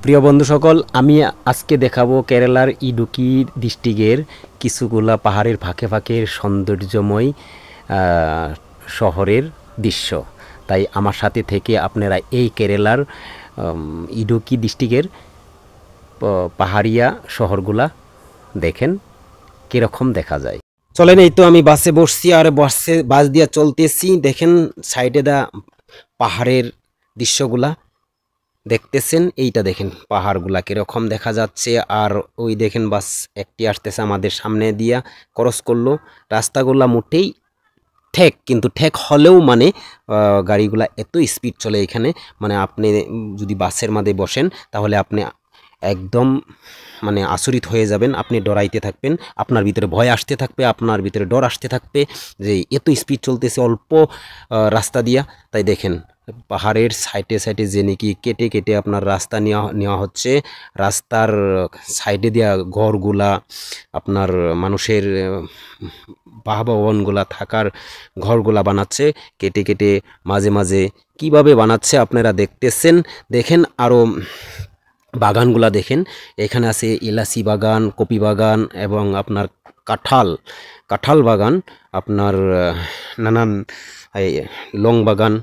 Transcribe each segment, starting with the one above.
প্রিয় বন্ধু সকল, আমি আজকে দেখাবো কেরালার ইডুকি ডিস্ট্রিক্টের কিছুগুলা পাহাড়ের ফাঁকে ফাঁকে সৌন্দর্যময় শহরের দৃশ্য। তাই আমার সাথে থেকে আপনারা এই কেরালার ইডুকি ডিস্ট্রিক্টের পাহাড়িয়া শহরগুলা দেখেন কীরকম দেখা যায়। চলেন, এই তো আমি বাসে বসছি আর বাস দিয়ে চলতেছি। দেখেন সাইডে পাহাড়ের দৃশ্যগুলা দেখতেছেন। এইটা দেখেন পাহাড়গুলা কিরকম দেখা যাচ্ছে। আর ওই দেখেন বাস একটি আসতেছে আমাদের সামনে দিয়া ক্রস করলো। রাস্তাগুলা মোটেই ঠেক, কিন্তু ঠেক হলেও মানে গাড়িগুলা এত স্পিড চলে এখানে, মানে আপনি যদি বাসের মাঝে বসেন তাহলে আপনি একদম মানে আচরিত হয়ে যাবেন। আপনি ডরাইতে থাকবেন, আপনার ভিতরে ভয় আসতে থাকবে, আপনার ভিতরে ডর আসতে থাকবে যে এত স্পিড চলতেছে অল্প রাস্তা দিয়া। তাই দেখেন পাহাড়ের সাইডে সাইডে যে নাকি কেটে কেটে আপনার রাস্তা নেওয়া হচ্ছে। রাস্তার সাইডে দেওয়া ঘরগুলা আপনার মানুষের বাসভবনগুলা থাকার ঘরগুলা বানাচ্ছে কেটে কেটে মাঝে মাঝে। কিভাবে বানাচ্ছে আপনারা দেখতেছেন। দেখেন আরও বাগানগুলা দেখেন, এখানে আছে এলাচি বাগান, কপি বাগান এবং আপনার কাঁঠাল বাগান, আপনার নানান লং বাগান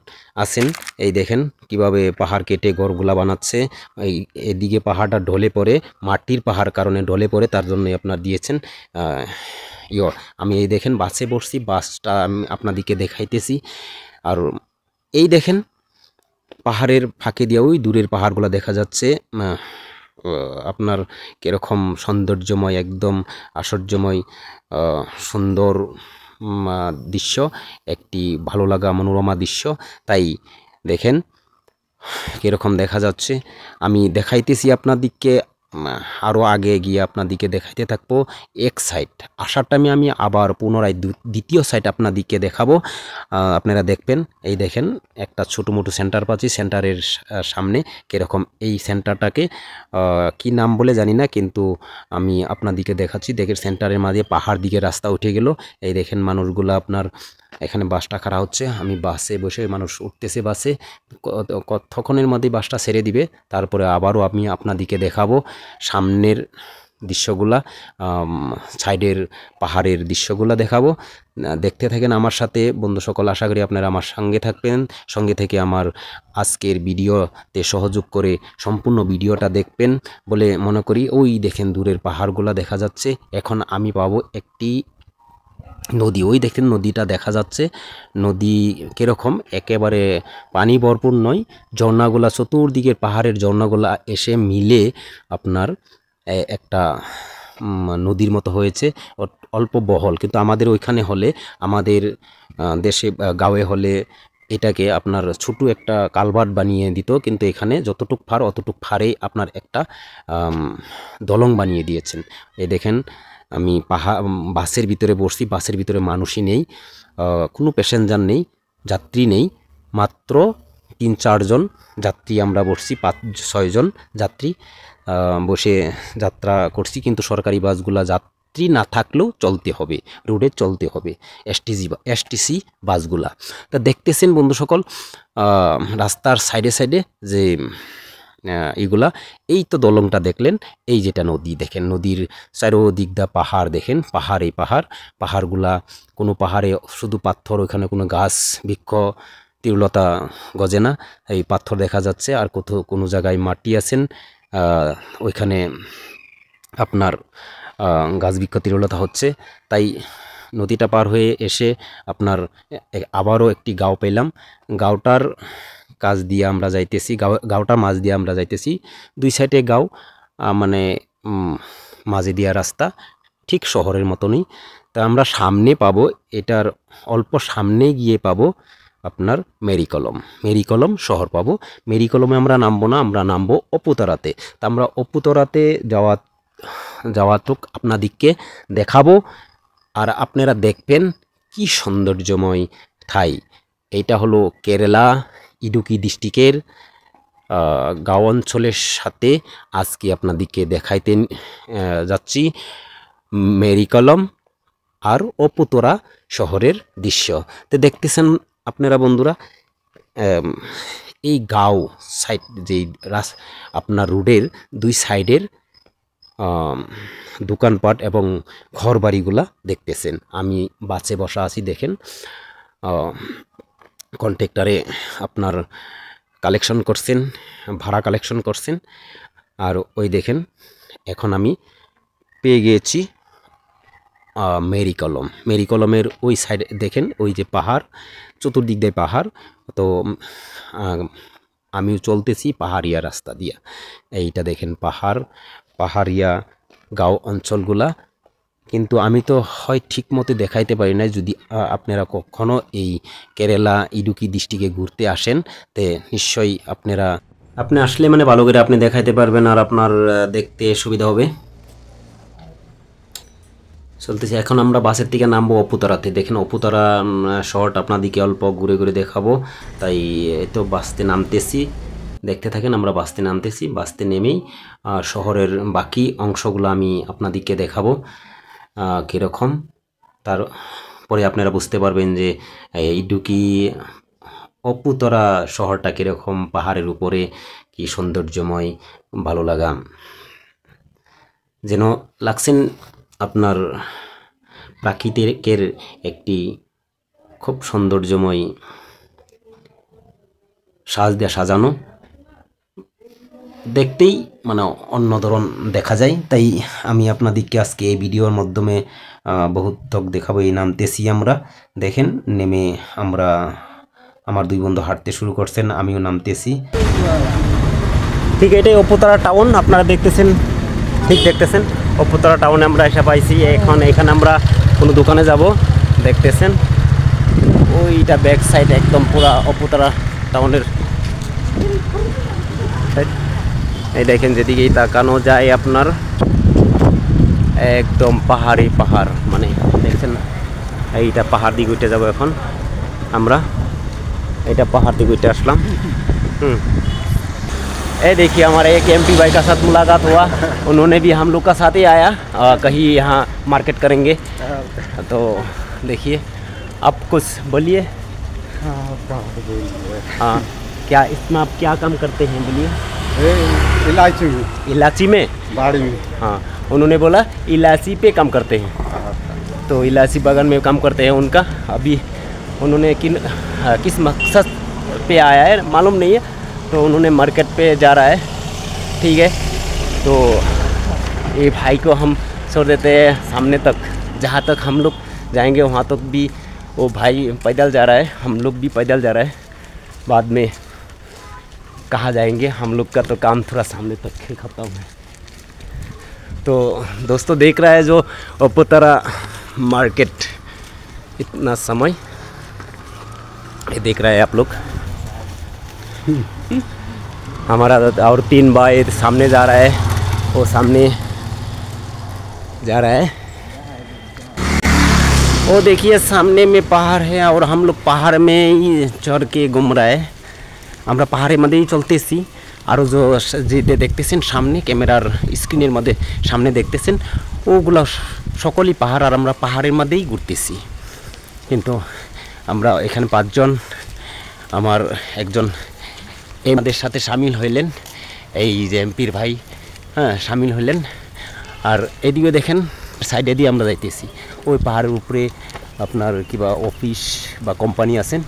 আছেন। এই দেখেন কিভাবে পাহাড় কেটে ঘরগুলা বানাচ্ছে। এদিকে পাহাড়টা ঢলে পড়ে, মাটির পাহাড় কারণে ঢলে পড়ে, তার জন্যই আপনার দিয়েছেন আমি এই দেখেন বাসে বসছি, বাসটা আমি আপনাদেরকে দেখাইতেছি। আর এই দেখেন পাহাড়ের ফাঁকে দিয়ে ওই দূরের পাহাড়গুলো দেখা যাচ্ছে। আপনার কীরকম সৌন্দর্যময়, একদম আশ্চর্যময় সুন্দর দৃশ্য, একটি ভালো লাগা মনোরমা দৃশ্য। তাই দেখেন কীরকম দেখা যাচ্ছে। আমি দেখাইতেছি আপনাদিকে, আরও আগে গিয়ে আপনাদিকে দেখাইতে থাকবো। এক সাইড আসার টাইমে আমি আবার পুনরায় দ্বিতীয় সাইড আপনাদিকে দেখাবো, আপনারা দেখবেন। এই দেখেন একটা ছোটো মোটো সেন্টার পাচ্ছি, সেন্টারের সামনে কীরকম। এই সেন্টারটাকে কি নাম বলে জানি না, কিন্তু আমি আপনাদিকে দেখাচ্ছি। দেখেন সেন্টারের মাঝে পাহাড় দিকে রাস্তা উঠে গেল। এই দেখেন মানুষগুলো আপনার এখানে বাসটা খাড়া হচ্ছে। আমি বাসে বসে, মানুষ উঠতেছে বাসে, কতক্ষণের মধ্যেই বাসটা ছেড়ে দিবে। তারপরে আবারও আমি আপনাদিকে দেখাবো সামনের দৃশ্যগুলা, সাইডের পাহাড়ের দৃশ্যগুলা দেখাবো। দেখতে থাকেন আমার সাথে বন্ধু সকল। আশা করি আপনারা আমার সঙ্গে থাকবেন, সঙ্গে থেকে আমার আজকের ভিডিওতে সহযোগ করে সম্পূর্ণ ভিডিওটা দেখবেন বলে মনে করি। ওই দেখেন দূরের পাহাড়গুলা দেখা যাচ্ছে। এখন আমি পাবো একটি নদী, ওই দেখেন নদীটা দেখা যাচ্ছে। নদী কীরকম, একেবারে পানি ভরপুর নয়, ঝর্ণাগুলা চতুর্দিকের পাহাড়ের ঝর্ণাগুলা এসে মিলে আপনার একটা নদীর মতো হয়েছে, অল্প বহল। কিন্তু আমাদের ওইখানে হলে, আমাদের দেশে গাঁয়ে হলে এটাকে আপনার ছোটো একটা কালভার্ট বানিয়ে দিত, কিন্তু এখানে যতটুক ফার অতটুক ফারেই আপনার একটা দলং বানিয়ে দিয়েছেন। এই দেখেন আমি বাসের ভিতরে বসছি, বাসের ভিতরে মানুষই নেই, কোনো প্যাসেঞ্জার নেই, যাত্রী নেই, মাত্র 3-4 জন যাত্রী আমরা বসছি, 5-6 জন যাত্রী বসে যাত্রা করছি। কিন্তু সরকারি বাসগুলা যাত্রী না থাকলেও চলতে হবে, রোডে চলতে হবে, এসটিসি বাসগুলা। তা দেখতেছেন বন্ধু সকল রাস্তার সাইডে সাইডে যে এইগুলা, এই তো দলংটা দেখলেন, এই যেটা নদী দেখেন, নদীর চারোদিক দা পাহাড় দেখেন, পাহাড়, এই পাহাড়গুলা কোনো পাহাড়ে শুধু পাথর, ওইখানে কোনো গাছ বৃক্ষ তিরলতা গজে না, এই পাথর দেখা যাচ্ছে। আর কোনো জায়গায় মাটি আছেন, ওইখানে আপনার গাছ বৃক্ষ তিরলতা হচ্ছে। তাই নদীটা পার হয়ে এসে আপনার আবারও একটি গাঁও পেলাম। গাঁওটার কাজ দিয়ে আমরা যাইতেছি, গাঁওটার মাঝ দিয়ে আমরা যাইতেছি। দুই সাইডে গাঁও, মানে মাঝে দিয়া রাস্তা, ঠিক শহরের মতনই। তা আমরা সামনে পাবো, এটার অল্প সামনে গিয়ে পাবো আপনার মেরিকলম শহর পাবো। মেরিকলমে আমরা নামবো না, আমরা নামবো অপুতরাতে। তা আমরা অপুতরাতে যাওয়াটুক আপনাদিকে দেখাবো, আর আপনারা দেখবেন কি সৌন্দর্যময় ঠাই। এইটা হলো কেরালা ইডুকি ডিস্ট্রিক্টের গাঁও অঞ্চলের সাথে আজকে আপনাদিকে দেখাইতে যাচ্ছি মেরিকলম আর অপুতরা শহরের দৃশ্য। তো দেখতেছেন আপনারা বন্ধুরা, আম, এই গাঁও সাইড যেই আপনার রোডের দুই সাইডের আম, দোকানপাট এবং ঘর বাড়িগুলা দেখতেছেন। আমি বাসে বসা আছি দেখেন, কন্ট্রাক্টরে আপনার কালেকশন করছেন, ভাড়া কালেকশন করছেন। আর ওই দেখেন এখন আমি পেয়ে গিয়েছি মেরি কলমের ওই সাইডে দেখেন, ওই যে পাহাড়, চতুর্দিক দিয়ে পাহাড়। তো আমিও চলতেছি পাহাড়িয়া রাস্তা দিয়া। এইটা দেখেন পাহাড়িয়া গাঁও অঞ্চলগুলা। কিন্তু আমি তো হয় ঠিক মতো দেখাইতে পারি না। যদি আপনারা কখনো এই কেরালা ইডুকি ডিস্ট্রিক্টে ঘুরতে আসেন, তে নিশ্চয়ই আপনি আসলে মানে ভালো করে আপনি দেখাইতে পারবেন, আর আপনার দেখতে সুবিধা হবে। চলতেছে, এখন আমরা বাসের থেকে নামবো অপুতরাতে। দেখেন অপুতরা শহরটা আপনাদেরকে অল্প ঘুরে ঘুরে দেখাবো। তাই তো বাসতে নামতেছি, দেখতে থাকেন। আমরা বাসতে নামতেছি, বাসতে নেমেই শহরের বাকি অংশগুলো আমি আপনাদেরকে দেখাবো কীরকম। তারপরে আপনারা বুঝতে পারবেন যে ইডুকি অপুতরা শহরটা কীরকম, পাহাড়ের উপরে কি সৌন্দর্যময়, ভালো লাগা যেন লাগছেন। আপনার প্রাকৃতিকের একটি খুব সৌন্দর্যময় সাজানো, দেখতেই মানে অন্য ধরন দেখা যায়। তাই আমি আপনাদেরকে আজকে এই ভিডিওর মাধ্যমে বহুত তক দেখাবো। এই নামতেছি আমরা, দেখেন নেমে আমরা আমার দুই বন্ধু হাঁটতে শুরু করছেন, আমিও নামতেছি। ঠিক এটাই অপুতরা টাউন, আপনারা দেখতেছেন, ঠিক দেখতেছেন অপুতরা টাউনে আমরা এসে পাইছি। এখন এখানে আমরা কোনো দোকানে যাব, দেখতেছেন ওইটা ব্যাক সাইড একদম পুরা অপুতরা টাউনের। এই দেখেন যেদিকেই তাকানো যায় আপনার একদম পাহাড়, মানে দেখছেন এইটা পাহাড় দিকে উঠে যাবো এখন আমরা। এটা पाहाड़ दिख उठे असलम। ये देखिए हमारे एक एमपी भाई का साथ मुलाकात हुआ, उन्होंने भी हम लोग का साथ ही आया, कहीं यहाँ मार्केट करेंगे। तो देखिए आप कुछ बोलिए। हाँ, क्या इसमें आप क्या काम करते हैं बोलिए? इलायची में बाड़ी में। हाँ, उन्होंने बोला इलायची पे काम करते हैं, तो इलायची बागान में काम करते हैं उनका। अभी उन्होंने किस मकसद पे आया है मालूम नहीं है, तो उन्होंने मार्केट पे जा रहा है। ठीक है, तो ये भाई को हम छोड़ देते हैं सामने तक, जहाँ तक हम लोग जाएंगे वहाँ तक भी वो भाई पैदल जा रहा है, हम लोग भी पैदल जा रहा है। बाद में कहाँ जाएंगे, हम लोग का तो काम थोड़ा सामने तक ही खत्म है। तो दोस्तों देख रहा है जो अपुतरा मार्केट, इतना समय ये देख रहे हैं आप लोग। हमारा और 3 भाई सामने जा रहा है, वो सामने जा रहा है। वो देखिए सामने में पहाड़ है और हम लोग पहाड़ में ही चढ़ के घूम रहा है। আমরা পাহাড়ের মধ্যেই চলতেছি। আর যে দেখতেছেন সামনে ক্যামেরার স্ক্রিনের মধ্যে সামনে দেখতেছেন ওগুলো সকলই পাহাড়, আর আমরা পাহাড়ের মধ্যেই ঘুরতেছি। কিন্তু আমরা এখানে 5 জন, আমার একজন আমাদের সাথে সামিল হইলেন, এই যে এমপির ভাই, হ্যাঁ সামিল হইলেন। আর এদিকে দেখেন সাইডে দিয়ে আমরা যাইতেছি, ওই পাহাড়ের উপরে আপনার কিবা অফিস বা কোম্পানি আছেন।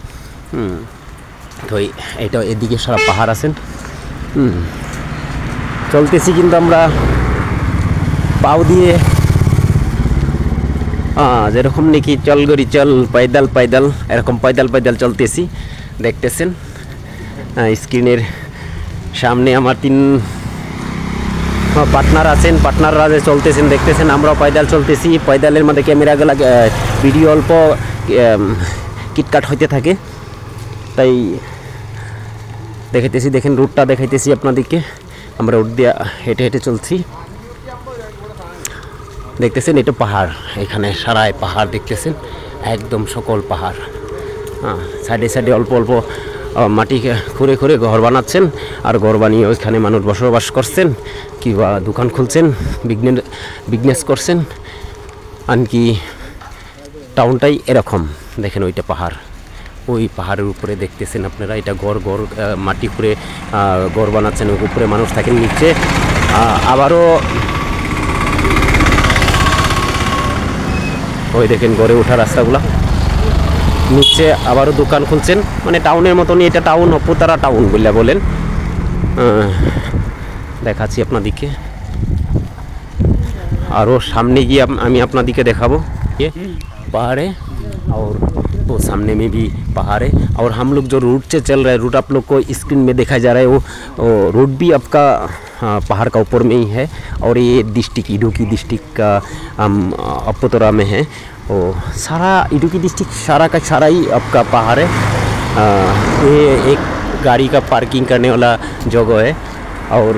তো এটা এদিকে সারা পাহাড় আছেন। চলতেছি কিন্তু আমরা পাও দিয়ে, যেরকম নাকি চল গড়ি চল পায়দাল এরকম পায়দাল চলতেছি, দেখতেছেন স্ক্রিনের সামনে আমার 3 পার্টনার আছেন, পার্টনাররা যে চলতেছেন দেখতেছেন। আমরাও পায়দাল চলতেছি, পায়দালের মধ্যে ক্যামেরাগুলো ভিডিও অল্প কিটকাট হইতে থাকে, তাই দেখাইতেছি। দেখেন রুটটা দেখাইতেছি আপনাদেরকে, আমরা রুট দিয়ে হেঁটে হেঁটে চলছি। দেখতেছেন এটা পাহাড়, এখানে সারাই পাহাড় দেখতেছেন, একদম সকল পাহাড়। সাইডে সাইডে অল্প অল্প মাটি খুঁড়ে খুঁড়ে ঘর বানাচ্ছেন, আর ঘর বানিয়ে ওইখানে মানুষ বসবাস করছেন, কিংবা দোকান খুলছেন, বিজনেস করছেন। আনকি টাউনটাই এরকম, দেখেন ওইটা পাহাড়, ওই পাহাড়ের উপরে দেখতেছেন আপনারা, এটা গড় গড় মাটি করে গড় বানাচ্ছেন, উপরে মানুষ থাকেন, নিচে আবারও ওই দেখেন গড়ে ওঠা রাস্তাগুলা, নিচে আবারও দোকান খুলছেন, মানে টাউনের মতনই এটা টাউন, অপুতারা টাউন বলেন। দেখাচ্ছি আপনাদিকে, আরও सामने गए আমি আপনাদিকে দেখাবো ये पहाड़ है और वो सामने में भी पहाड़ है। और हम लोग जो रूट से चल रहे हैं, रूट आप लोग को स्क्रीन में देखा जा रहा है, वो रूट भी आपका पहाड़ का ऊपर में ही है। और ये डिस्ट्रिक्ट इडुक्की डिस्ट्रिक्ट का अपुतरा में है। वो सारा इडुक्की डिस्ट्रिक्ट सारा का सारा ही आपका पहाड़ है। ये एक गाड़ी का पार्किंग करने वाला जगह है। और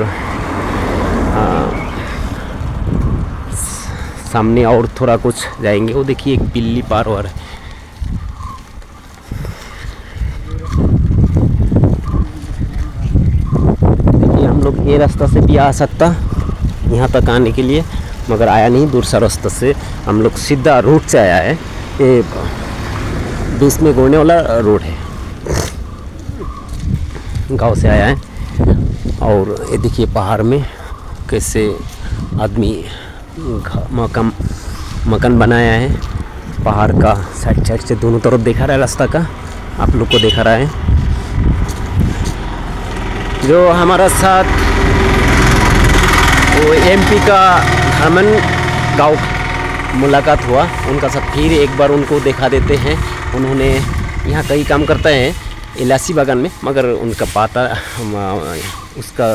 सामने और थोड़ा कुछ जाएंगे, वो देखिए एक बिल्ली पार हो रहा है। देखिए हम लोग ये रास्ता से भी आ सकता यहाँ तक आने के लिए, मगर आया नहीं, दूसरा रास्ता से हम लोग सीधा रूट से आया है। ये बीच में घूमने वाला रोड है, गांव से आया है। और ये देखिए पहाड़ में कैसे आदमी मकान बनाया है। पहाड़ का साइड साइड से दोनों तरफ देखा रहा है रास्ता का, आप लोग को देखा रहा है। जो हमारा साथ वो एमपी का धामन गांव मुलाकात हुआ, उनका साथ फिर एक बार उनको दिखा देते हैं। उन्होंने यहाँ कई काम करते हैं इलायची बागान में, मगर उनका पता उसका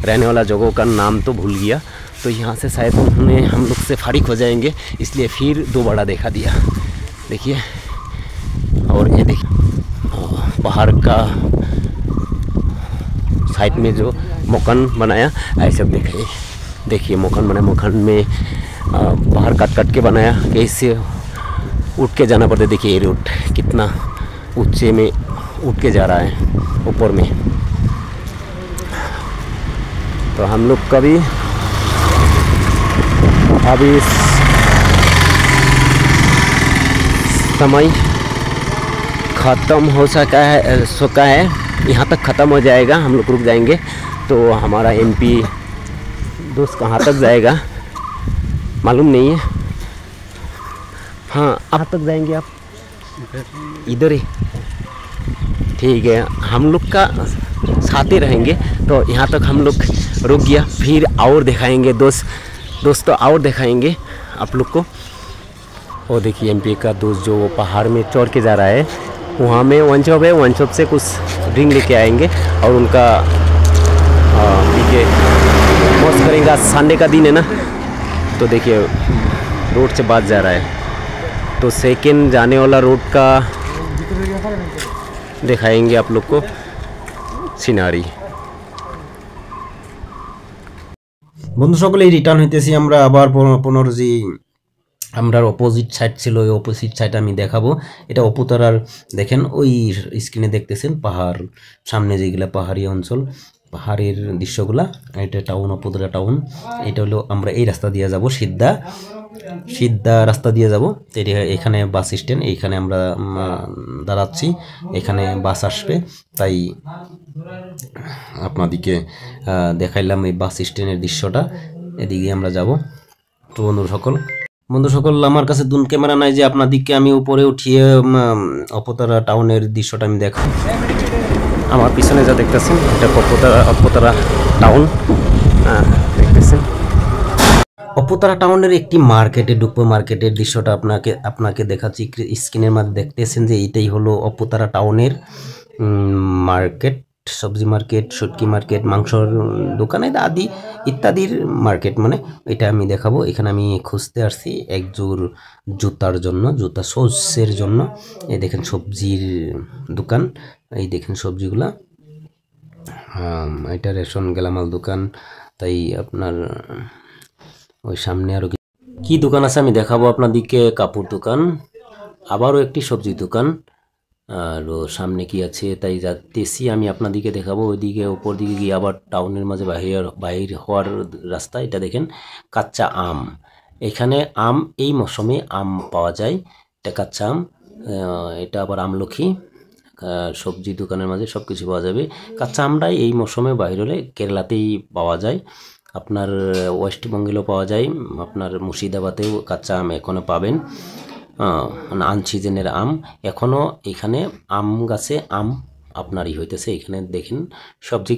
रहने वाला जगह का नाम तो भूल गया। तो यहाँ से शायद उन्होंने हम लोग से फारिग हो जाएंगे, इसलिए फिर दोबारा देखा दिया। देखिए, और ये देखिए पहाड़ का साइड में जो मकान बनाया ऐसे देखिए, देखिए मकान बनाया, मकान में पहाड़ काट काट के बनाया, कैसे उठ के जाना पड़ता है। देखिए ये रोड कितना ऊंचे में उठ के जा रहा है ऊपर में। तो हम लोग कभी अभी समय ख़त्म हो सका है, यहाँ तक ख़त्म हो जाएगा, हम लोग रुक जाएंगे। तो हमारा एमपी दोस्त कहाँ तक जाएगा मालूम नहीं है। हाँ, कहाँ तक जाएंगे आप? इधर ही, ठीक है, हम लोग का साथ ही रहेंगे। तो यहाँ तक हम लोग रुक गया, फिर और दिखाएंगे दोस्तों और दिखाएंगे आप लोग को। और देखिए एमपी का दोस्त जो पहाड़ में चढ़ के जा रहा है, वहाँ में वन शॉप है, वन शॉप से कुछ ड्रिंक लेके आएंगे और उनका देखिए मौज करेंगे। संडे का दिन है ना, तो देखिए रोड से बात जा रहा है, तो सेकेंड जाने वाला रोड का दिखाएंगे आप लोग को সিনারি। বন্ধু সকলেই রিটার্ন হইতেছি আমরা আবার পুনর্জি আমরা অপোজিট সাইড ছিল, ওই অপোজিট সাইড আমি দেখাবো। এটা অপুতরার দেখেন ওই স্ক্রিনে দেখতেছেন পাহাড়, সামনে যেগুলা পাহাড়ি অঞ্চল, পাহাড়ের দৃশ্যগুলা। এটা টাউন, অপুতরা টাউন। এটা হলো আমরা এই রাস্তা দিয়ে যাব, সিদ্ধা রাস্তা দিয়ে যাব। এখানে বাস স্ট্যান্ড, এইখানে আমরা দাঁড়াচ্ছি, এখানে বাস আসবে, তাই আপনাদেরকে দেখাইলাম এই বাস স্ট্যান্ডের দৃশ্যটা। এদিকে আমরা যাব। তো বন্ধু সকল আমার কাছে দুন ক্যামেরা নাই যে আপনাদেরকে আমি উপরে উঠিয়ে অপুতরা টাউনের দৃশ্যটা আমি দেখাবো। আমার পিছনে যা দেখতেছেন এটা অপুতরা টাউন দেখতেছেন। অপুতরা টাউনের একটি মার্কেটে ঢুকবো, মার্কেটের দৃশ্যটা আপনাকে দেখাচ্ছি স্ক্রিনের মধ্যে। দেখতেছেন যে এইটাই হলো অপুতরা টাউনের মার্কেট, সবজি মার্কেট, শুটকি মার্কেট, মাংসর দোকান আদি ইত্যাদির মার্কেট, মানে এটা আমি দেখাবো। এখানে আমি খুঁজতে আসছি এক জোর জুতার জন্য, জুতা শোজের জন্য। এই দেখেন সবজির দোকান, এই দেখেন সবজিগুলা। এটা রেশন গেলামাল দোকান। তাই আপনার ওই সামনে আরো কি দোকান আছে আমি দেখাবো আপনাদেরকে। কাপড় দোকান, আবারও একটি সবজি দোকান, আর সামনে কি আছে তাই যাচ্ছি আমি আপনাদেরকে দেখাবো। ওইদিকে উপর দিকে গিয়ে আবার টাউনের মাঝে বাহির হওয়ার রাস্তা। এটা দেখেন কাঁচা আম, এখানে আম এই মৌসুমে আম পাওয়া যায়, এটা কাঁচা আম। এটা আবার আমলখি, সবজি দোকানের মাঝে সব কিছু পাওয়া যাবে। কাঁচা আমরাই এই মৌসুমে বাইর হলে কেরালাতেই পাওয়া যায়, আপনার ওয়েস্ট বেঙ্গলেও পাওয়া যায়, আপনার মুর্শিদাবাদেও কাঁচা আম এখনও পাবেন। মানে আনসিজনের আম এখনও এখানে আম গাছে আম আপনারই হইতেছে। এখানে দেখেন সবজি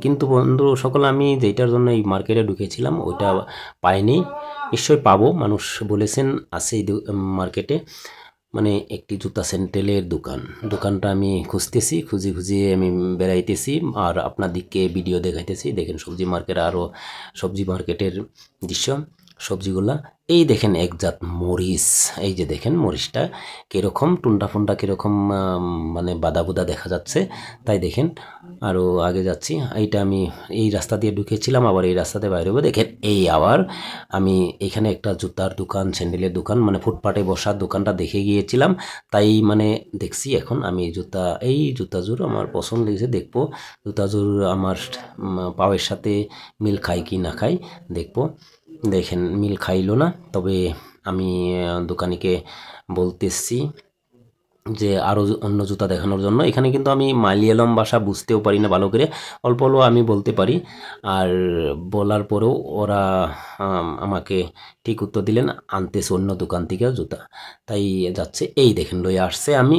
কিন্তু বন্ধু সকল আমি যেটার জন্য এই মার্কেটে ঢুকেছিলাম ওইটা পাইনি, নিশ্চয়ই পাবো, মানুষ বলেছেন আছে এই মার্কেটে। মানে একটি জুতা স্যান্ডেলের দোকানটা আমি খুঁজতেছি, খুঁজিয়ে আমি বেড়াইতেছি আর আপনাদেরকে ভিডিও দেখাইতেছি। দেখেন সবজি মার্কেট, আরও সবজি মার্কেটের দৃশ্য, সবজিগুলা এই দেখেন একজাত মরিচ, এই যে দেখেন মরিচটা কীরকম টুন্ডা ফুন্ডা কীরকম মানে বাদা বুদা দেখা যাচ্ছে, তাই দেখেন। আরও আগে যাচ্ছি, এইটা আমি এই রাস্তা দিয়ে ঢুকেছিলাম, আবার এই রাস্তাতে বাইরে হবো। দেখেন এই আবার আমি এখানে একটা জুতার দোকান স্যান্ডেলের দোকান মানে ফুটপাতে বসার দোকানটা দেখে গিয়েছিলাম, তাই মানে দেখছি। এখন আমি এই জুতা জোর আমার পছন্দ লেগেছে, দেখবো জুতা জোর আমার পাওয়ের সাথে মিল খাই কি না খাই দেখবো। দেখেন মিল খাইলো না, তবে আমি দোকানিকে বলতেছি যে আরও অন্য জুতা দেখানোর জন্য। এখানে কিন্তু আমি মালিয়ালম ভাষা বুঝতেও পারি না ভালো করে, অল্প অল্প আমি বলতে পারি। আর বলার পরেও ওরা আমাকে ঠিক উত্তর দিলেন, আনতেছে অন্য দোকান থেকে জুতা, তাই যাচ্ছে। এই দেখেন লয়ে আসছে, আমি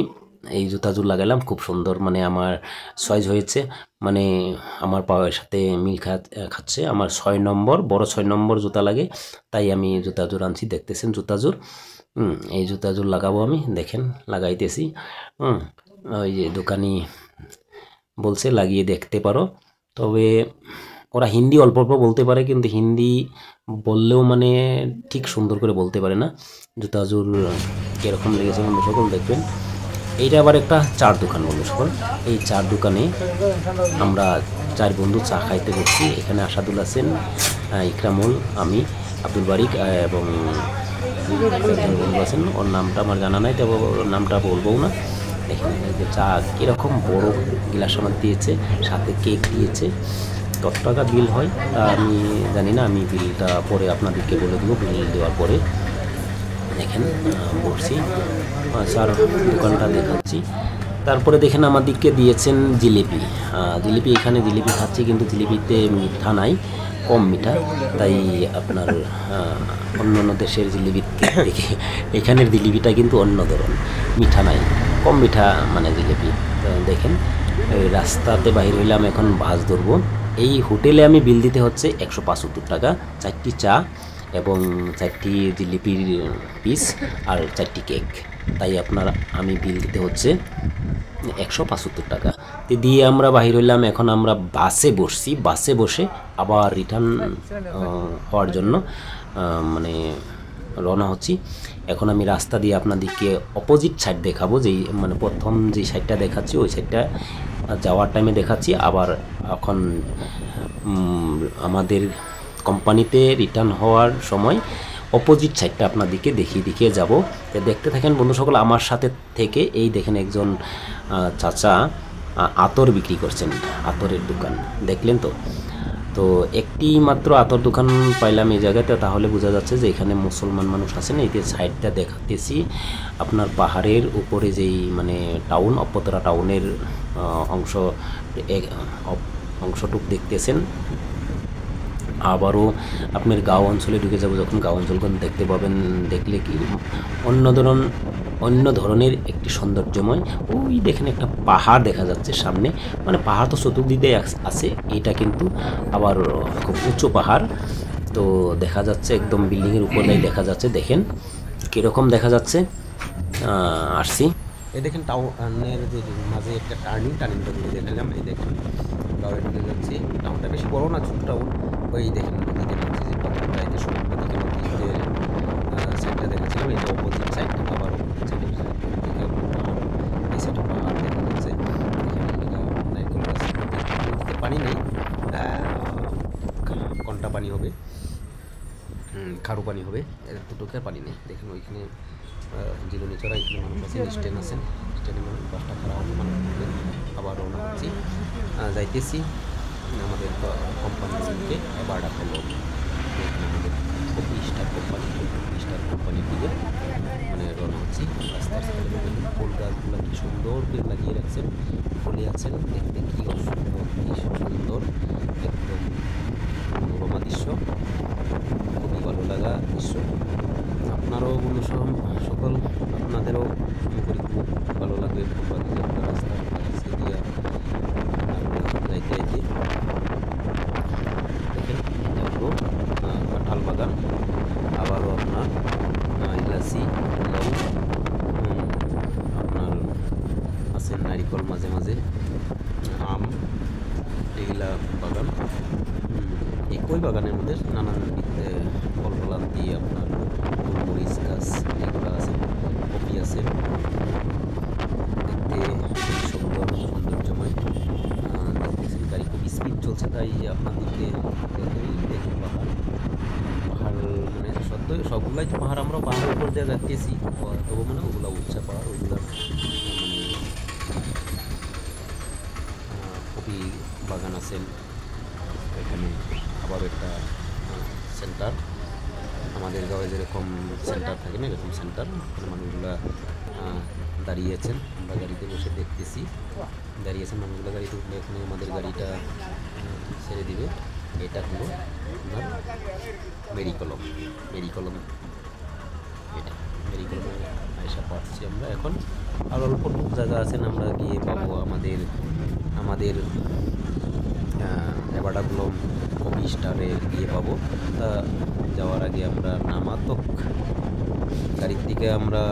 এই জুতা জোর লাগালাম, খুব সুন্দর মানে আমার সাইজ হয়েছে, মানে আমার পায়ের সাথে মিল খাচ্ছে। আমার 6 নম্বর বড় 6 নম্বর জুতা লাগে, তাই আমি জুতা জোর আনছি। দেখতেছেন জুতা জোর, এই জুতা জোর লাগাবো আমি, দেখেন লাগাইতেছি। ওই যে দোকানি বলছে লাগিয়ে দেখতে পারো, তবে ওরা হিন্দি অল্প অল্প বলতে পারে, কিন্তু হিন্দি বললেও মানে ঠিক সুন্দর করে বলতে পারে না। জুতা জোর কীরকম লেগেছে বন্ধু সকল দেখবেন। এইটা আবার একটা চার দোকান বন্ধু সকল, এই চার দোকানে আমরা 4 বন্ধু চা খাইতে বসছি। এখানে আসাদুল আছেন, ইকরামুল, আমি, আব্দুল বারিক এবং একজন বন্ধু আছেন, ওর নামটা আমার জানা নাই, তবে ওর নামটা বলবো না। এখানে যে চা কীরকম বড় গ্লাস আমার দিয়েছে, সাথে কেক দিয়েছে। কত টাকা বিল হয় তা আমি জানি না, আমি বিলটা পরে আপনাদেরকে বলে দেবো। বিল দেওয়ার পরে দেখেন বলছি চার দোকানটা দেখাচ্ছি। তারপরে দেখেন আমাদেরকে দিয়েছেন জিলিপি। জিলিপি এখানে জিলিপি খাচ্ছি, কিন্তু জিলিপিতে মিঠা নাই, কম মিঠা, তাই আপনার অন্য অন্য দেশের জিলিপি দেখে এখানের জিলিপিটা কিন্তু অন্য ধরন, মিঠা নাই, কম মিঠা মানে জিলিপি। দেখেন এই রাস্তাতে বাইরে হইলাম, এখন বাস ধরবো। এই হোটেলে আমি বিল দিতে হচ্ছে 175 টাকা, 4টি চা এবং 4টি জিলিপির পিস আর 4টি কেক, তাই আমি বিল দিতে হচ্ছে 175 টাকা দিয়ে আমরা বাহির হইলাম। এখন আমরা বাসে বসছি, বাসে বসে আবার রিটার্ন হওয়ার জন্য মানে রওনা হচ্ছি। এখন আমি রাস্তা দিয়ে আপনাদেরকে অপোজিট সাইড দেখাবো, যেই মানে প্রথম যে সাইডটা দেখাচ্ছি ওই সাইডটা যাওয়ার টাইমে দেখাচ্ছি, আবার এখন আমাদের কোম্পানিতে রিটার্ন হওয়ার সময় অপোজিট সাইডটা আপনাদেরকে দেখিয়ে যাব। দেখতে থাকেন বন্ধু সকল আমার সাথে থেকে। এই দেখেন একজন চাচা আতর বিক্রি করছেন, আতরের দোকান দেখলেন তো। তো একটি মাত্র আতর দোকান পাইলাম এই জায়গাতে, তাহলে বোঝা যাচ্ছে যে এখানে মুসলমান মানুষ আছেন। এই যে সাইডটা দেখাতেছি আপনার পাহাড়ের উপরে যেই মানে টাউন, অপতরা টাউনের অংশটুক দেখতেছেন। আবারও আপনার গাঁও অঞ্চলে ঢুকে যাব, যখন গাঁও অঞ্চলগুলো দেখতে পাবেন, দেখলে কি অন্য ধরনের একটি সৌন্দর্যময়। ওই দেখেন একটা পাহাড় দেখা যাচ্ছে সামনে, মানে পাহাড় তো চতুর্দিকে আছে, এটা কিন্তু আবার খুব উঁচু পাহাড়। তো দেখা যাচ্ছে একদম বিল্ডিংয়ের উপরেই দেখা যাচ্ছে, দেখেন কীরকম দেখা যাচ্ছে। আসছি এই দেখেন টাউনের যে মাঝে একটা টার্নিংটা দেখালাম। এই দেখেন গাঁয়ে ঢুকে যাচ্ছি, টাউনটা বেশি বড় না, ছোট টাউন। ওই দেখেন নদী দেখাচ্ছি, যে পাথরটা এই যে সমুদ্র দিকে নদীর সাইডটা দেখাচ্ছিলাম, এই যে অপোজিট সাইড, আবার অপোজিট সাইডের দিকে এই সাইডে পাহাড় দেখা যাচ্ছে। নারকেল গাছ, নদীতে পানি নেই, কন্টা পানি হবে, খারু পানি হবে, দুটোকে পানি নেই। দেখেন ওইখানে জীবনী চড়া, এখানে মানুষ আছেন, স্ট্যান্ড আছেন, স্ট্যান্ডে মানুষ বাসটা খারাপ হবে, মানুষ ঢুকবেন। আবার রওনা হচ্ছি, যাইতেছি আমাদের কোম্পানিকে এবার হলো আমাদের কপি স্টার কোম্পানির দিকে। মানে রওনা হচ্ছি। রাস্তার সাইডে দেখুন ফুল গাছগুলো কি সুন্দর করে লাগিয়ে রাখছেন, ফুলে আছেন, দেখতে কি অসম্ভব কি সুন্দর, একদম মনোরমা দৃশ্য, খুবই ভালো লাগা দৃশ্য। আপনারও বন্ধু সকল আপনাদেরও করি খুব ভালো লাগবে ফুলবাগিচা রাস্তার কাছে দিয়া যাইতে যাইতে। দেখেন এটা হলো কাঁঠাল বাগান, আবারও আপনার ইলাচি, লাউ, আপনার আছে নারিকল, মাঝে মাঝে আম, এগুলা বাগান। একই বাগানের মধ্যে নানান ফল ফলান দিয়ে আপনার মরিচ গাছ এগুলো আছে, কপি আছে, দেখতে খুবই সুন্দর সৌন্দর্যময়। দেখতেছেন গাড়ি খুব স্পিড চলছে, তাই আপনাদেরকে দেখুন পাহাড় পাহাড় মানে সত্যই সবগুলাই তো পাহাড়, আমরা পাহাড়ের উপর দিয়ে যাচ্ছি, তবু মানে ওগুলো উচ্চা পাহাড়, ওইগুলো মানে কপি বাগান আছেন এখানে। আবার একটা সেন্টার, আমাদের গাঁয়ে যেরকম সেন্টার থাকে না, এরকম সেন্টার, এখানে মানুষগুলা দাঁড়িয়েছেন, আমরা গাড়িতে বসে দেখতেছি, দাঁড়িয়েছেন মানুষগুলো। গাড়িতে উঠলে এখানে আমাদের গাড়িটা ছেড়ে দিবে। এটা হলো আপনার মেরিকলম, মেরিকলম এটা মেরিকলমে আয়সা পাচ্ছি আমরা এখন। আর অল্প জায়গা আছেন, আমরা গিয়ে পাবো আমাদের আমাদের এবারটাগুলো কপি স্টারে গিয়ে পাবো। তা যাওয়ার আগে আমরা নামাতক গাড়ির থেকে আমরা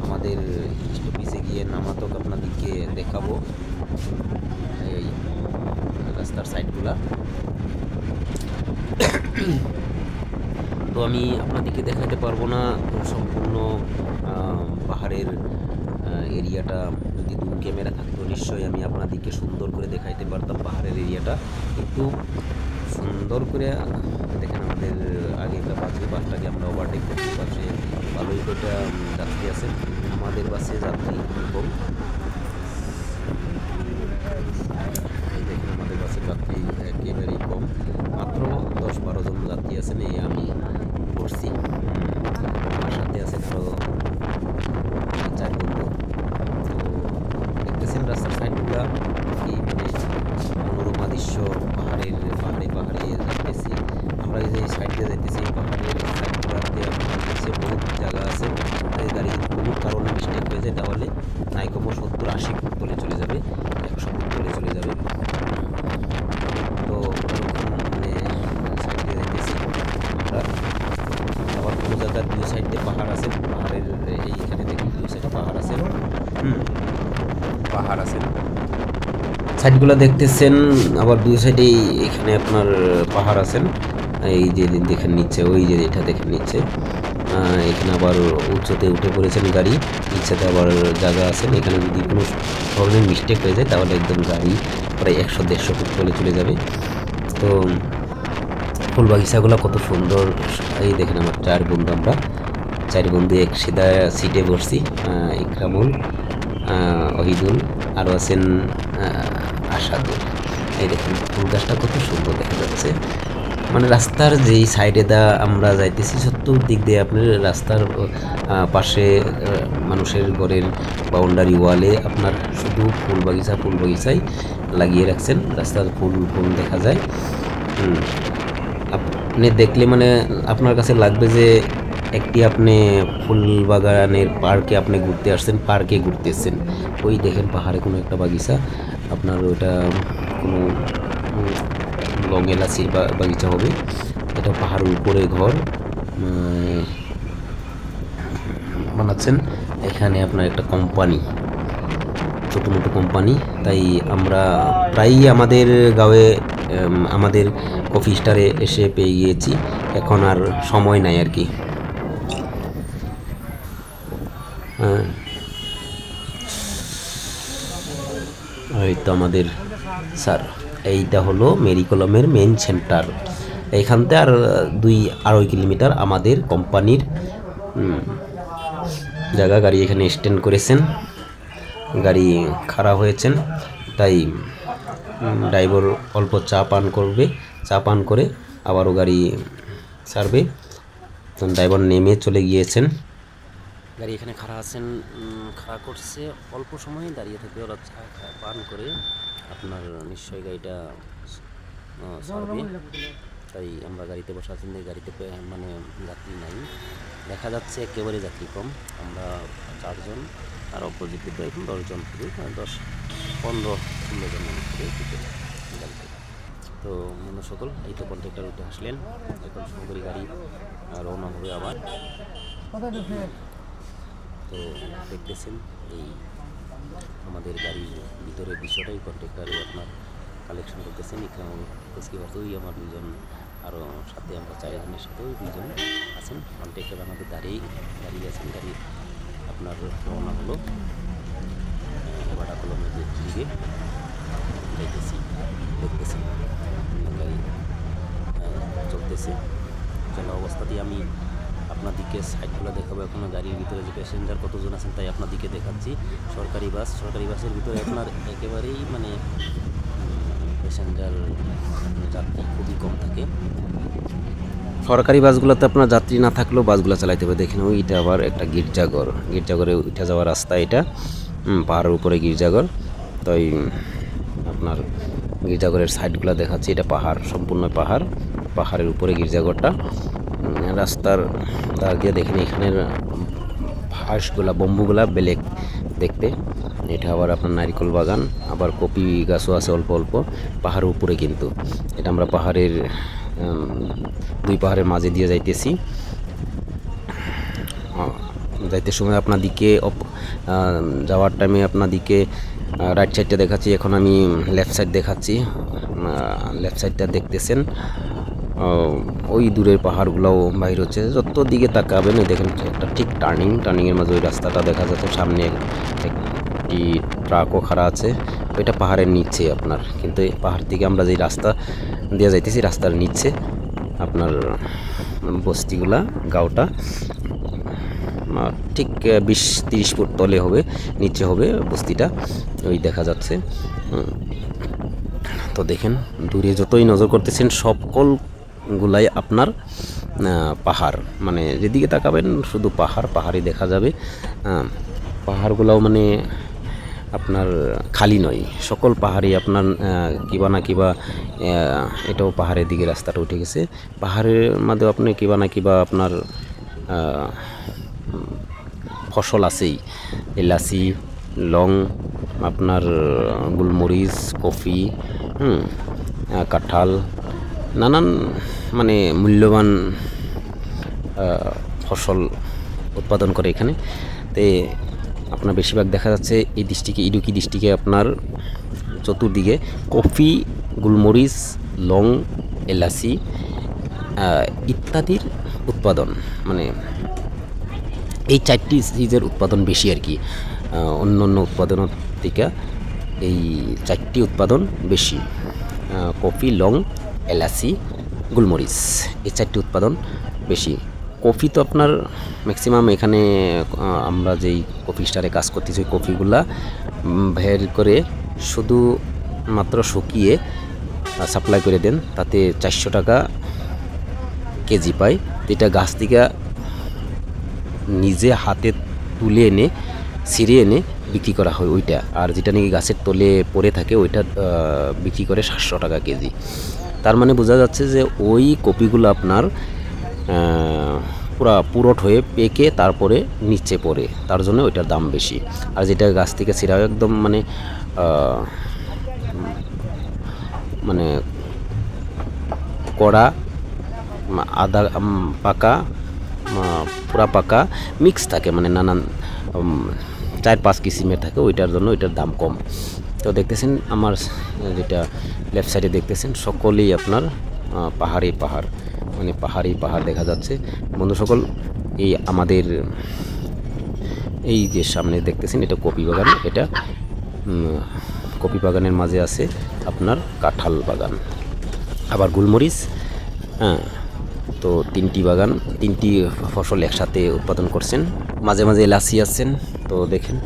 আমাদের স্টপিসে গিয়ে নামাতক আপনাদেরকে দেখাবো এই রাস্তার সাইডগুলা। তো আমি আপনাদেরকে দেখাতে পারবো না সম্পূর্ণ পাহাড়ের এরিয়াটা। যদি দূর ক্যামেরা থাকতো নিশ্চয়ই আমি আপনাদেরকে সুন্দর করে দেখাইতে পারতাম পাহাড়ের এরিয়াটা, কিন্তু সুন্দর করে দেখেন আমাদের আগে একটা বাসটাকে আমরা ওভারটেক করতে পারছি, ভালোই কটা যাত্রী আছে। আমাদের বাসে যাত্রী কম, এই দেখেন আমাদের বাসে যাত্রী একেবারেই কম, মাত্র 10-12 জন যাত্রী আছেন, এই আমি করছি। আমার সাথে আছেন আরও 4 বন্ধু। তো দেখতেছেন রাস্তার সাইডগুলা কি মানে মনোরমা দৃশ্য, পাহাড়ে পাহাড়ে যাইতেছি আমরা, এই যে সাইড দিয়ে যাইতেছি পাহাড়ের সাইডগুলোতে আপনার কাছে বহুত জায়গা আছে, তাই গাড়ি বহুত কারণে মিস্টেক হয়ে যায়, তাহলে নাই কমো 70-80 ফুট তলে চলে যাবে, 100 ফুট তলে চলে যাবে। তো মানে সাইড দিয়ে যাইতেছি আমরা। আবার কোনো জায়গার দুই সাইডে পাহাড় আছে, পাহাড়ের এইখানে দেখুন দুই সাইডে পাহাড় আছে, পাহাড় আছে, সাইডগুলো দেখতেছেন। আবার দুই সাইডে এখানে আপনার পাহাড় আছেন, এই যে দেখেন নিচ্ছে, ওই যে এটা দেখেন নিচ্ছে, এখানে আবার উচ্চতে উঠে পড়েছেন গাড়ি, ইচ্ছাতে আবার জায়গা আছেন। এখানে যদি কোনো ধরনের মিস্টেক হয়ে যায় তাহলে একদম গাড়ি প্রায় 100-150 ফুট তলে চলে যাবে। তো ফুল বাগিচাগুলো কত সুন্দর, এই দেখেন আমার 4 বন্ধু, আমরা 4 বন্ধু এক সিধা সিটে বসছি, ইকরামুল, অহিদুল, আরও আছেন আশাদুল। এই দেখেন ফুল গাছটা কত সুন্দর দেখা যাচ্ছে, মানে রাস্তার যেই সাইডে আমরা যাইতেছি চতুর্দিক দিয়ে আপনার রাস্তার পাশে মানুষের ঘরের বাউন্ডারি ওয়ালে আপনার শুধু ফুল বাগিচাই লাগিয়ে রাখছেন, রাস্তার ফুল দেখা যায়। আপনি দেখলে মানে আপনার কাছে লাগবে যে একটি আপনি ফুল বাগানের পার্কে আপনি ঘুরতে আসছেন, পার্কে ঘুরতেছেন। ওই দেখেন পাহাড়ে কোনো একটা বাগিচা, আপনার ওটা কোনো লং এলাচির বাগিচা হবে, এটা পাহাড়ের উপরে ঘর বানাচ্ছেন। এখানে আপনার একটা কোম্পানি, ছোটো মোটো কোম্পানি, তাই আমরা প্রায়ই আমাদের গাঁয়ে আমাদের কফি স্টারে এসে পেয়ে গিয়েছি, এখন আর সময় নাই আর কি। এই তো আমাদের স্যার, এইটা হলো মেরিকলমের মেন সেন্টার, এইখান থেকে আর 2-2.5 কিলোমিটার আমাদের কোম্পানির জায়গা। গাড়ি এখানে স্ট্যান্ড করেছেন, গাড়ি খারাপ হয়েছেন, তাই ড্রাইভার অল্প চা পান করবে, চা পান করে আবারও গাড়ি ছাড়বে। ড্রাইভার নেমে চলে গিয়েছেন। গাড়ি এখানে খাড়া আছেন, খাড়া করছে, অল্প সময় দাঁড়িয়ে থেকে ওরা চা পান করে আপনার নিশ্চয়ই গাড়িটা ছাড়বে। তাই আমরা গাড়িতে বসে আছেন, গাড়িতে মানে যাত্রী নাই, দেখা যাচ্ছে একেবারে যাত্রী কম। আমরা 4 জন, আর অপোজিটে তো এখন 10 জন, 10-15-16 জন মানুষ গাড়িতে। তো মনে সকল এই তো কন্ট্রাক্টর উঠে আসলেন, এখন সরকারি গাড়ি রওনা হবে আবার। তো দেখতেছেন এই আমাদের গাড়ির ভিতরে বিষয়টাই কন্ট্রাক্টরে আপনার কালেকশন করতেছেন। এখানে এসকি বাসেই আমার 2 জন, আরও সাথে আমরা 4 জনের সাথেও 2 জন আছেন। কন্ট্রাক্টর আমাদের দাঁড়িয়ে আছেন। গাড়ি আপনার রওনা হলো বাটা কলমের দিকে যাইতেছি। দেখতেছেন গাড়ি চলতেছে। চলা অবস্থাতেই আমি আপনাদেরকে সাইডগুলো দেখাবো। এখনও গাড়ির ভিতরে যে প্যাসেঞ্জার কতজন আছেন তাই আপনাদেরকে দেখাচ্ছি। সরকারি বাসের ভিতরে আপনার একেবারেই মানে প্যাসেঞ্জার যাত্রী খুবই কম থাকে। সরকারি বাসগুলোতে আপনার যাত্রী না থাকলেও বাসগুলো চালাইতে হবে। দেখেন ওইটা আবার একটা গির্জাঘরে উঠে যাওয়ার রাস্তা, এটা পাহাড়ের উপরে গির্জাঘর। তাই আপনার গির্জাঘরের সাইডগুলো দেখাচ্ছি। এটা পাহাড়, সম্পূর্ণ পাহাড়ের উপরে গির্জাঘরটা। রাস্তার দাগ দিয়ে দেখেন এখানের হাঁসগুলা, বম্বুগুলা বেলেগ দেখতে। এটা আবার আপনার নারিকেল বাগান, আবার কপি গাছও আছে অল্প অল্প পাহাড়ের উপরে। কিন্তু এটা আমরা পাহাড়ের 2 পাহাড়ের মাঝে দিয়ে যাইতেছি। যাইতে সময় আপনাদিকে যাওয়ার টাইমে আপনাদিকে রাইট সাইডটা দেখাচ্ছি। এখন আমি লেফট সাইড দেখাচ্ছি। লেফট সাইডটা দেখতেছেন, ওই দূরের পাহাড়গুলোও বাইর হচ্ছে। যত দিকে তাকাবেন দেখেন একটা ঠিক টার্নিংয়ের মাঝে ওই রাস্তাটা দেখা যাচ্ছে। সামনে একটি ট্রাকও খাড়া আছে, ওইটা পাহাড়ের নিচে আপনার। কিন্তু এই পাহাড় থেকে আমরা যে রাস্তা দিয়ে যাইতেছি, রাস্তার নিচে আপনার বস্তিগুলা, গাঁওটা ঠিক 20-30 ফুট তলে হবে, নিচে হবে বস্তিটা, ওই দেখা যাচ্ছে। তো দেখেন দূরে যতই নজর করতেছেন সকলগুলাই আপনার পাহাড়, মানে যেদিকে তাকাবেন শুধু পাহাড়ই দেখা যাবে। পাহাড়গুলাও মানে আপনার খালি নয়, সকল পাহাড়ই আপনার কিবা না কিবা, এটাও পাহাড়ের দিকে রাস্তাটা উঠে গেছে। পাহাড়ের মধ্যে আপনি কিবা না কিবা আপনার ফসল আছেই, এলাচি, লং, আপনার গোলমরিচ, কফি, কাঁঠাল, নানান মানে মূল্যবান ফসল উৎপাদন করে এখানে। তে আপনার বেশিরভাগ দেখা যাচ্ছে এই ডিস্ট্রিক্টে, ইডুকি ডিস্ট্রিক্টে আপনার চতুর্দিকে কফি, গোলমরিচ, লং, এলাচি ইত্যাদির উৎপাদন, মানে এই 4টি চিজের উৎপাদন বেশি আর কি। অন্য উৎপাদনের থেকে এই 4টি উৎপাদন বেশি। কফি, লং, এলাচি, গোলমরিচ, এই 4টি উৎপাদন বেশি। কফি তো আপনার ম্যাক্সিমাম এখানে আমরা যেই কফি স্টারে কাজ করতেছি, ওই কফিগুলা বের করে শুধু মাত্র শুকিয়ে সাপ্লাই করে দেন, তাতে 400 টাকা কেজি পাই। এটা গাছ থেকে নিজে হাতে তুলে এনে ছিঁড়ে এনে বিক্রি করা হয় ওইটা। আর যেটা নাকি গাছের তলে পড়ে থাকে ওইটা বিক্রি করে 700 টাকা কেজি। তার মানে বোঝা যাচ্ছে যে ওই কপিগুলো আপনার পুরোট হয়ে পেকে তারপরে নিচে পড়ে, তার জন্য ওইটার দাম বেশি। আর যেটা গাছ থেকে ছিঁড়া একদম মানে কড়া, আদা পাকা, পুরা পাকা মিক্স থাকে, মানে নানান 4-5 কিসিমের থাকে, ওইটার জন্য ওইটার দাম কম। তো দেখতেছেন আমার যেটা লেফট সাইডে দেখতেছেন সকলেই আপনার পাহাড়, মানে পাহাড় দেখা যাচ্ছে। বন্ধু সকল, এই আমাদের এই যে সামনে দেখতেছেন এটা কপি বাগান। এটা কপি বাগানের মাঝে আছে আপনার কাঁঠাল বাগান, আবার গোলমরিচ। তো 3টি বাগান, 3টি ফসল একসাথে উৎপাদন করছেন। মাঝে মাঝে এলাচি আছেন। তো দেখেন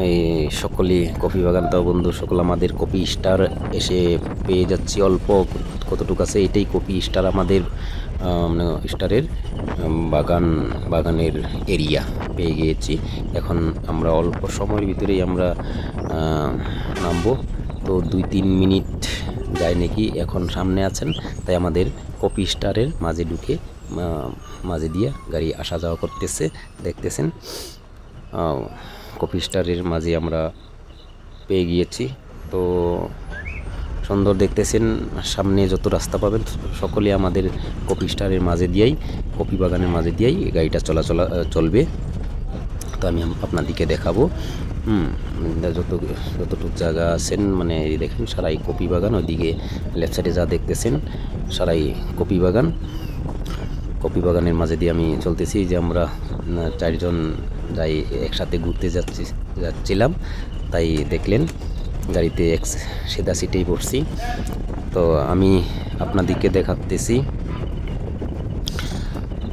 এই সকলেই কফি বাগান। তো বন্ধু সকল আমাদের কপি স্টার এসে পেয়ে যাচ্ছি অল্প কতটুকু আছে। এটাই কপি স্টার আমাদের স্টারের বাগানের এরিয়া পেয়ে গিয়েছি। এখন আমরা অল্প সময়ের ভিতরেই আমরা নামবো। তো 2-3 মিনিট যায় নাকি, এখন সামনে আছেন, তাই আমাদের কপি স্টারের মাঝে ঢুকে মাঝে দিয়ে গাড়ি আসা যাওয়া করতেছে, দেখতেছেন। কপি স্টারের মাঝে আমরা পেয়ে গিয়েছি। তো সুন্দর দেখতেছেন, সামনে যত রাস্তা পাবেন সকলে আমাদের কপি স্টারের মাঝে দিয়েই, কপি বাগানের মাঝে দিয়েই গাড়িটা চলবে। তো আমি আপনাদেরকে দেখাবো। যতটুকু জায়গা আছেন, মানে দেখেন সারাই কপি বাগান। ওইদিকে লেফট সাইডে যা দেখতেছেন সারাই কপি বাগান। কপি বাগানের মাঝে দিয়ে আমি চলতেছি। যে আমরা 4 জন যাই একসাথে ঘুরতে যাচ্ছিলাম, তাই দেখলেন গাড়িতে সিধা সিটেই বসছি। তো আমি আপনাদেরকে দেখাতেছি।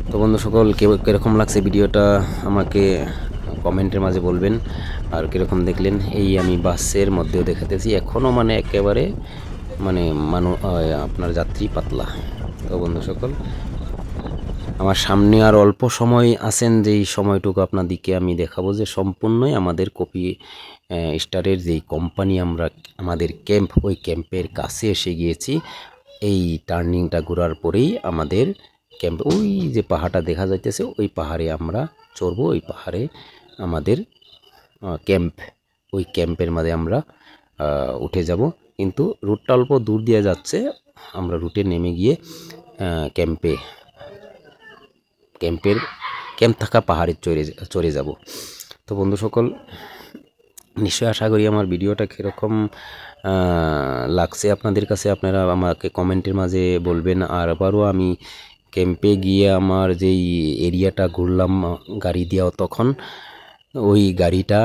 তো বন্ধু সকল, কীরকম লাগছে ভিডিওটা আমাকে কমেন্টের মাঝে বলবেন। আর কীরকম দেখলেন, এই আমি বাসের মধ্যেও দেখাতেছি, এখনও মানে একেবারে মানে আপনার যাত্রী পাতলা। তো বন্ধু সকল, আমার সামনে আর অল্প সময় আছেন, যেই সময়টুকু আপনাদেরকে আমি দেখাবো যে সম্পূর্ণই আমাদের কপি স্টারের যেই কোম্পানি, আমাদের ক্যাম্প, ওই ক্যাম্পের কাছে এসে গিয়েছি। এই টার্নিংটা ঘোরার পরেই আমাদের ক্যাম্প, ওই যে পাহাড়টা দেখা যাইতেছে, ওই পাহাড়ে আমরা চড়বো। ওই পাহাড়ে আমাদের ক্যাম্প, ওই ক্যাম্পের মাঝে আমরা উঠে যাব। কিন্তু রুটটা অল্প দূর দিয়ে যাচ্ছে, আমরা রুটে নেমে গিয়ে ক্যাম্প থাকা পাহাড়ে চড়ে যাব। তো বন্ধু সকল, নিশ্চয়ই আশা করি আমার ভিডিওটা কীরকম লাগছে আপনাদের কাছে, আপনারা আমাকে কমেন্টের মাঝে বলবেন। আর আবারও আমি ক্যাম্পে গিয়ে আমার যেই এরিয়াটা ঘুরলাম গাড়ি দিয়েও, তখন ওই গাড়িটা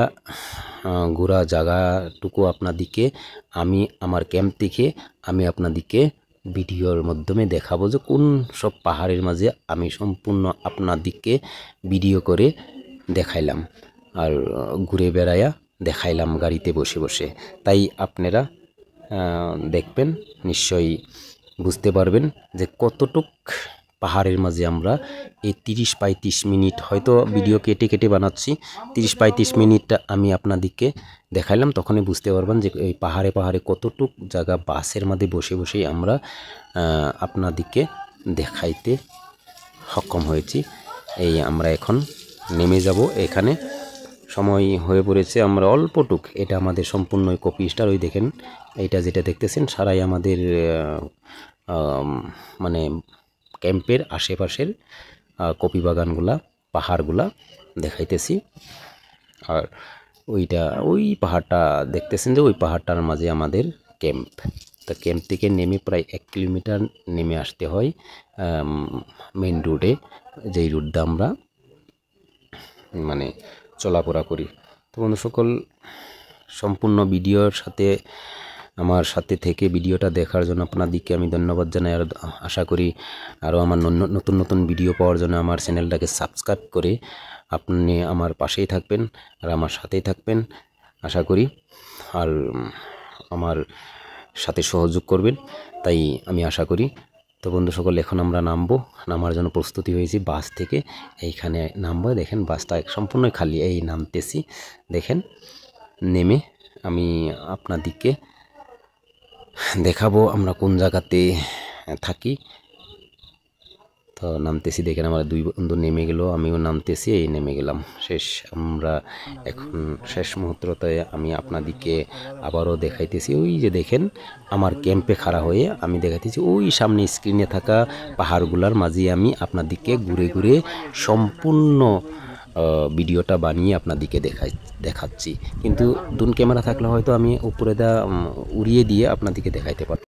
ঘোরা জায়গাটুকু আপনাদেরকে আমি আমার ক্যাম্প থেকে আমি আপনাদেরকে ভিডিওর মাধ্যমে দেখাবো, যে কোন সব পাহাড়ের মাঝে আমি সম্পূর্ণ আপনাদেরকে ভিডিও করে দেখাইলাম আর ঘুরে বেড়াইয়া দেখাইলাম গাড়িতে বসে বসে। তাই আপনারা দেখবেন, নিশ্চয়ই বুঝতে পারবেন যে কতটুক পাহাড়ের মাঝে আমরা এই 30-35 মিনিট, হয়তো ভিডিও কেটে কেটে বানাচ্ছি, 30-35 মিনিট আমি আপনাদেরকে দেখাইলাম। তখনই বুঝতে পারবেন যে এই পাহাড়ে পাহাড়ে কতটুক জায়গা বাসের মাঝে বসে বসেই আমরা আপনাদেরকে দেখাইতে সক্ষম হয়েছি। এই আমরা এখন নেমে যাব, এখানে সময় হয়ে পড়েছে। আমরা অল্পটুক, এটা আমাদের সম্পূর্ণ কপি স্টার। ওই দেখেন, এইটা যেটা দেখতেছেন সারাই আমাদের মানে ক্যাম্পের আশেপাশের কপি বাগানগুলা, পাহাড়গুলা দেখাইতেছি। আর ওই পাহাড়টা দেখতেছেন, যে ওই পাহাড়টার মাঝে আমাদের ক্যাম্প। তো ক্যাম্প থেকে নেমে প্রায় 1 কিলোমিটার নেমে আসতে হয় মেইন রোডে, যেই রোডটা আমরা মানে চলাফেরা করি। তো বন্ধু সকল, সম্পূর্ণ ভিডিওর সাথে আমার সাথে থেকে ভিডিওটা দেখার জন্য আপনাদেরকে আমি ধন্যবাদ জানাই। আর আশা করি আরও আমার নতুন নতুন ভিডিও পাওয়ার জন্য আমার চ্যানেলটাকে সাবস্ক্রাইব করে আপনি আমার পাশেই থাকবেন আর আমার সাথেই থাকবেন আশা করি, আর আমার সাথে সহযোগ করবেন, তাই আমি আশা করি। তো বন্ধু সকল, এখন আমরা নামার জন্য প্রস্তুতি হয়েছি বাস থেকে। এইখানে নামবো, দেখেন বাসটা সম্পূর্ণ খালি, এই নামতেছি। দেখেন নেমে আমি আপনাদেরকে দেখাবো আমরা কোন জায়গাতে থাকি। তো নামতেছি, দেখেন আমার 2 বন্ধু নেমে গেল, আমিও নামতেছি, এই নেমে গেলাম। আমরা এখন শেষ মুহূর্ততে আমি আপনাদেরকে আবারও দেখাইতেছি। ওই যে দেখেন আমার ক্যাম্পে খাড়া হয়ে আমি দেখাইতেছি, ওই সামনে স্ক্রিনে থাকা পাহাড়গুলার মাঝে আমি আপনাদেরকে ঘুরে ঘুরে সম্পূর্ণ ভিডিওটা বানিয়ে আপনাদেরকে দেখাচ্ছি। কিন্তু ড্রোন ক্যামেরা থাকলে হয়তো আমি উপরে উড়িয়ে দিয়ে আপনাদেরকে দেখাইতে পারতাম।